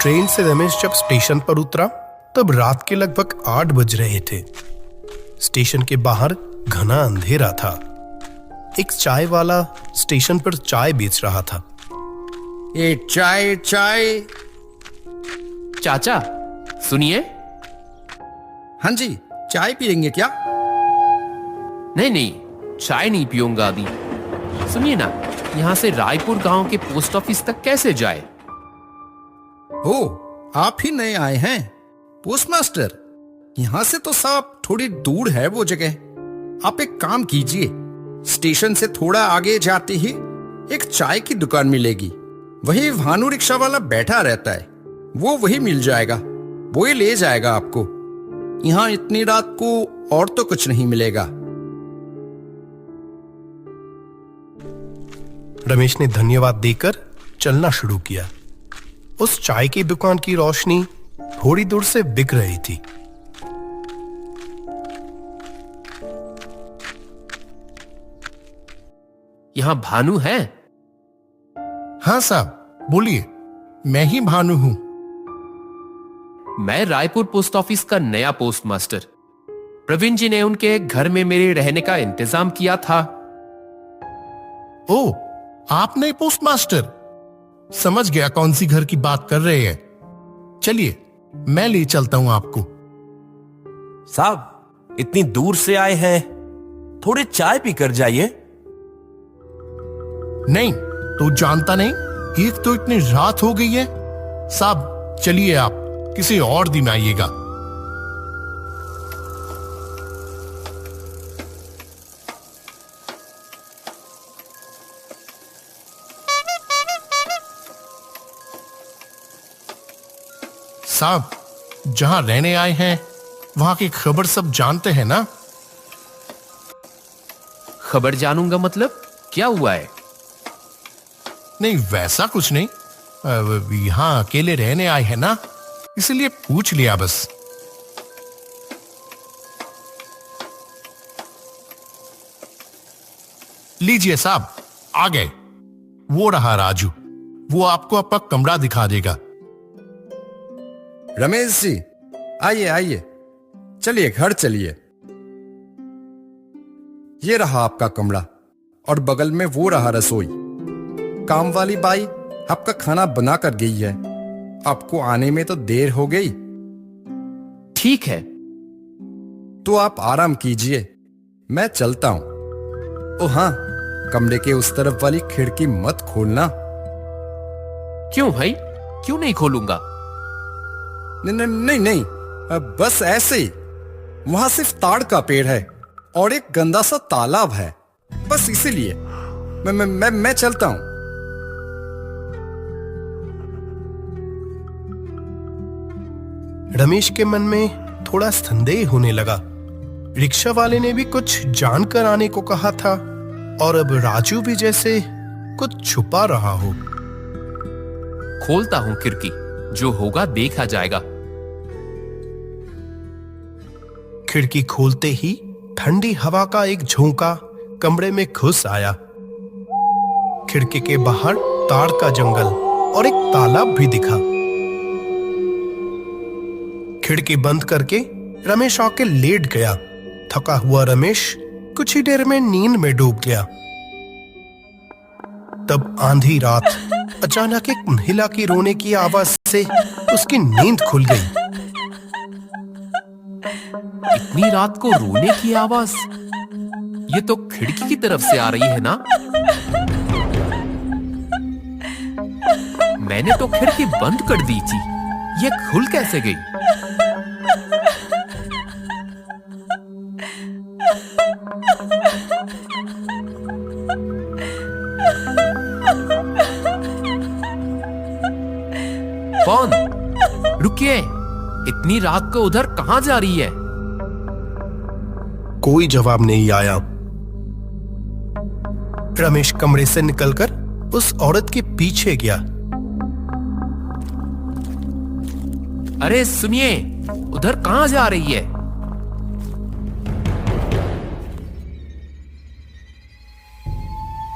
Train से रमेश जब station पर उतरा तब रात के लगभग 8 बज रहे थे। स्टेशन के बाहर घना अंधेरा था। एक चाय वाला स्टेशन पर चाय बेच रहा था। ये चाय चाय। चाचा सुनिए। हाँ जी, चाय पियेंगे क्या? नहीं नहीं, चाय नहीं पीऊंगा अभी। सुनिए ना, यहाँ से रायपुर गांव के पोस्ट ऑफिस तक कैसे जाए? ओ, आप ही नए आए हैं पोस्टमास्टर। यहाँ से तो साहब थोड़ी दूर है वो जगह। आप एक काम कीजिए, स्टेशन से थोड़ा आगे जाते ही एक चाय की दुकान मिलेगी। वही भानु रिक्शा वाला बैठा रहता है, वो वही मिल जाएगा। वो ही ले जाएगा आपको। यहाँ इतनी रात को और तो कुछ नहीं मिलेगा। रमेश ने धन्यवाद देकर चलना शुरू किया। उस चाय की दुकान की रोशनी थोड़ी दूर से दिख रही थी। यहाँ भानु है? हाँ साहब, बोलिए, मैं ही भानु हूं। मैं रायपुर पोस्ट ऑफिस का नया पोस्टमास्टर। प्रवीण जी ने उनके घर में मेरे रहने का इंतजाम किया था। ओ, आप नए पोस्टमास्टर? समझ गया कौन सी घर की बात कर रहे हैं। चलिए, मैं ले चलता हूं आपको। साहब, इतनी दूर से आए हैं, थोड़े चाय पीकर जाइए। नहीं तो जानता नहीं, एक तो इतनी रात हो गई है। साहब चलिए, आप किसी और दिन आइएगा। साहब, जहां रहने आए हैं वहां की खबर सब जानते हैं ना? खबर जानूंगा मतलब क्या हुआ है? नहीं, वैसा कुछ नहीं। यहां अकेले रहने आए हैं ना, इसलिए पूछ लिया बस। लीजिए साहब, आ गए। वो रहा राजू, वो आपको आपका कमरा दिखा देगा। रमेश जी, आइए आइए, चलिए घर चलिए। ये रहा आपका कमरा और बगल में वो रहा रसोई। काम वाली बाई आपका खाना बना कर गई है। आपको आने में तो देर हो गई। ठीक है, तो आप आराम कीजिए, मैं चलता हूं। ओ हाँ, कमरे के उस तरफ वाली खिड़की मत खोलना। क्यों भाई, क्यों नहीं खोलूंगा? नहीं नहीं नहीं, बस ऐसे ही। वहां सिर्फ ताड़ का पेड़ है और एक गंदा सा तालाब है, बस इसीलिए मैं चलता हूं। रमेश के मन में थोड़ा संदेह होने लगा। रिक्शा वाले ने भी कुछ जानकर आने को कहा था और अब राजू भी जैसे कुछ छुपा रहा हो। खोलता हूं खिड़की, जो होगा देखा जाएगा। खिड़की खोलते ही ठंडी हवा का एक झोंका कमरे में घुस आया। खिड़की के बाहर ताड़ का जंगल और एक तालाब भी दिखा। खिड़की बंद करके रमेश आके लेट गया। थका हुआ रमेश कुछ ही देर में नींद में डूब गया। तब आंधी रात अचानक एक महिला की रोने की आवाज से उसकी नींद खुल गई। इतनी रात को रोने की आवाज? ये तो खिड़की की तरफ से आ रही है ना? मैंने तो खिड़की बंद कर दी थी, ये खुल कैसे गई? कौन? रुकिए, इतनी रात को उधर कहां जा रही है? कोई जवाब नहीं आया। रमेश कमरे से निकलकर उस औरत के पीछे गया। अरे सुनिए, उधर कहां जा रही है?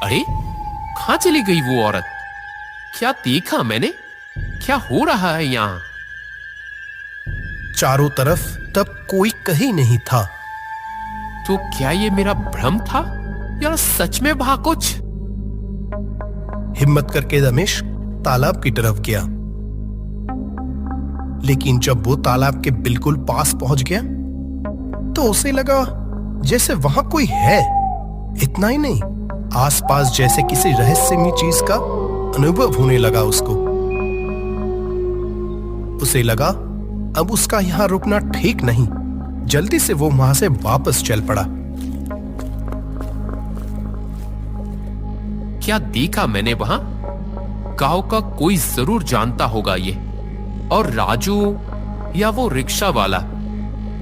अरे कहां चली गई वो औरत? क्या देखा मैंने? क्या हो रहा है यहाँ? चारों तरफ तब कोई कहीं नहीं था। तो क्या ये मेरा भ्रम था या सच में वहां कुछ? हिम्मत करके रमेश तालाब की तरफ गया, लेकिन जब वो तालाब के बिल्कुल पास पहुंच गया तो उसे लगा जैसे वहां कोई है। इतना ही नहीं, आसपास जैसे किसी रहस्यमयी चीज का अनुभव होने लगा उसको। उसे लगा अब उसका यहां रुकना ठीक नहीं। जल्दी से वो वहां से वापस चल पड़ा। क्या देखा मैंने वहां? गांव का कोई जरूर जानता होगा ये, और राजू या वो रिक्शा वाला,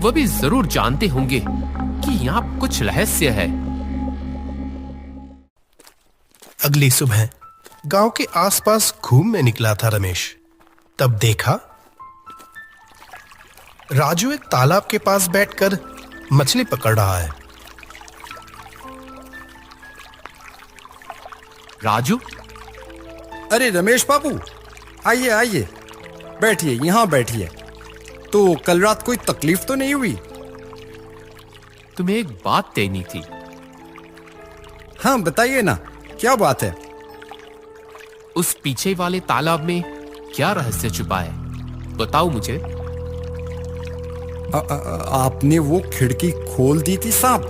वो भी जरूर जानते होंगे कि यहां कुछ रहस्य है। अगली सुबह गांव के आसपास घूमने निकला था रमेश। तब देखा राजू एक तालाब के पास बैठकर मछली पकड़ रहा है। राजू, अरे रमेश बाबू, आइए आइए, बैठिए, यहां बैठिए। तो कल रात कोई तकलीफ तो नहीं हुई? तुम्हें एक बात कहनी थी। हाँ बताइए ना, क्या बात है? उस पीछे वाले तालाब में क्या रहस्य छुपा है, बताओ मुझे। आपने वो खिड़की खोल दी थी साहब,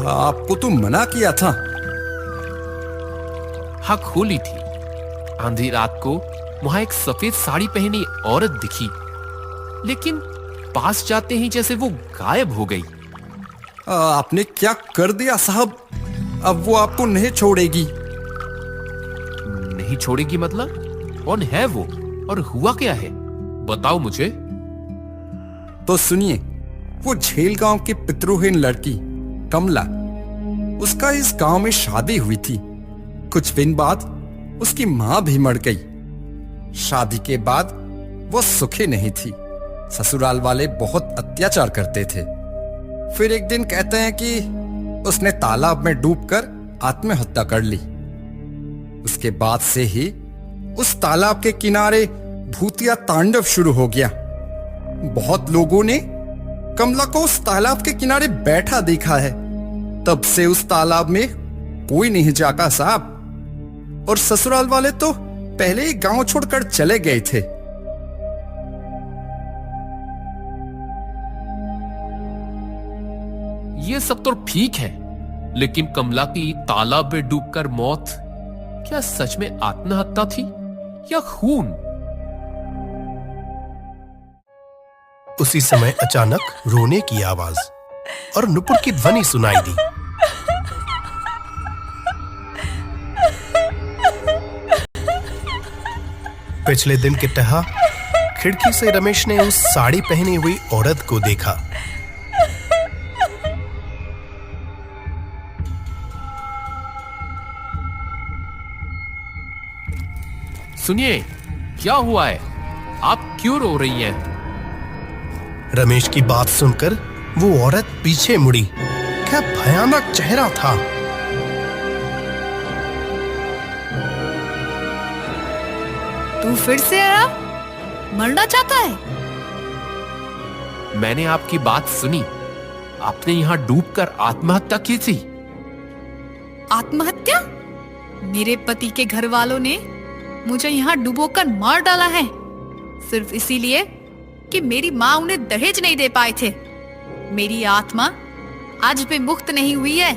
आपको तो मना किया था। हाँ, खोली थी। आंधी रात को वहां एक सफेद साड़ी पहनी औरत दिखी, लेकिन पास जाते ही जैसे वो गायब हो गई। आपने क्या कर दिया साहब? अब वो आपको नहीं छोड़ेगी। नहीं छोड़ेगी मतलब? कौन है वो और हुआ क्या है, बताओ मुझे। तो सुनिए, वो झेल गांव की पितृहीन लड़की कमला, उसका इस गांव में शादी हुई थी। कुछ दिन बाद उसकी मां भी मर गई। शादी के बाद वो सुखी नहीं थी। ससुराल वाले बहुत अत्याचार करते थे। फिर एक दिन कहते हैं कि उसने तालाब में डूबकर आत्महत्या कर ली। उसके बाद से ही उस तालाब के किनारे भूतिया तांडव शुरू हो गया। बहुत लोगों ने कमला को उस तालाब के किनारे बैठा देखा है। तब से उस तालाब में कोई नहीं जागा साहब, और ससुराल वाले तो पहले ही गांव छोड़कर चले गए थे। ये सब तो ठीक है, लेकिन कमला की तालाब में डूबकर मौत क्या सच में आत्महत्या थी या खून? उसी समय अचानक रोने की आवाज और नुपुर की ध्वनि सुनाई दी। पिछले दिन की तरह खिड़की से रमेश ने उस साड़ी पहनी हुई औरत को देखा। सुनिए, क्या हुआ है? आप क्यों रो रही हैं? रमेश की बात सुनकर वो औरत पीछे मुड़ी। क्या भयानक चेहरा था। तू फिर से आया? मरना चाहता है? मैंने आपकी बात सुनी। आपने यहां डूबकर आत्महत्या की थी। आत्महत्या? मेरे पति के घर वालों ने मुझे यहाँ डुबोकर मार डाला है, सिर्फ इसीलिए कि मेरी माँ उन्हें दहेज नहीं दे पाए थे। मेरी आत्मा आज भी मुक्त नहीं हुई है।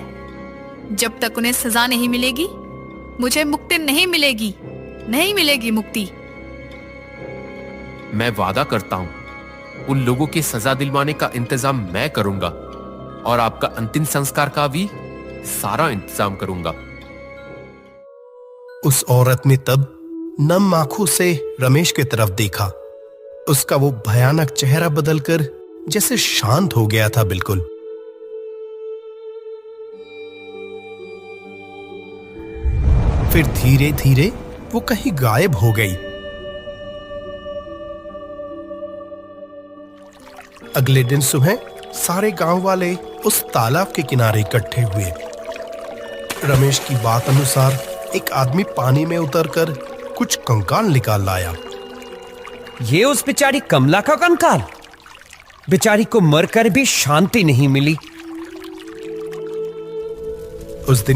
जब तक उन्हें सजा नहीं मिलेगी, मुझे मुक्ति नहीं मिलेगी, नहीं मिलेगी मुक्ति। मैं वादा करता हूं, उन लोगों की सजा दिलवाने का इंतजाम मैं करूंगा, और आपका अंतिम संस्कार का भी सारा इंतजाम करूंगा। उस औरत ने तब नम आंखों से रमेश की तरफ देखा। उसका वो भयानक चेहरा बदलकर जैसे शांत हो गया था बिल्कुल। फिर धीरे धीरे वो कहीं गायब हो गई। अगले दिन सुबह सारे गांव वाले उस तालाब के किनारे इकट्ठे हुए। रमेश की बात अनुसार एक आदमी पानी में उतरकर कुछ कंकाल निकाल लाया। ये उस बेचारी कमला का कंकाल। बेचारी को मरकर भी शांति नहीं मिली। उस दिन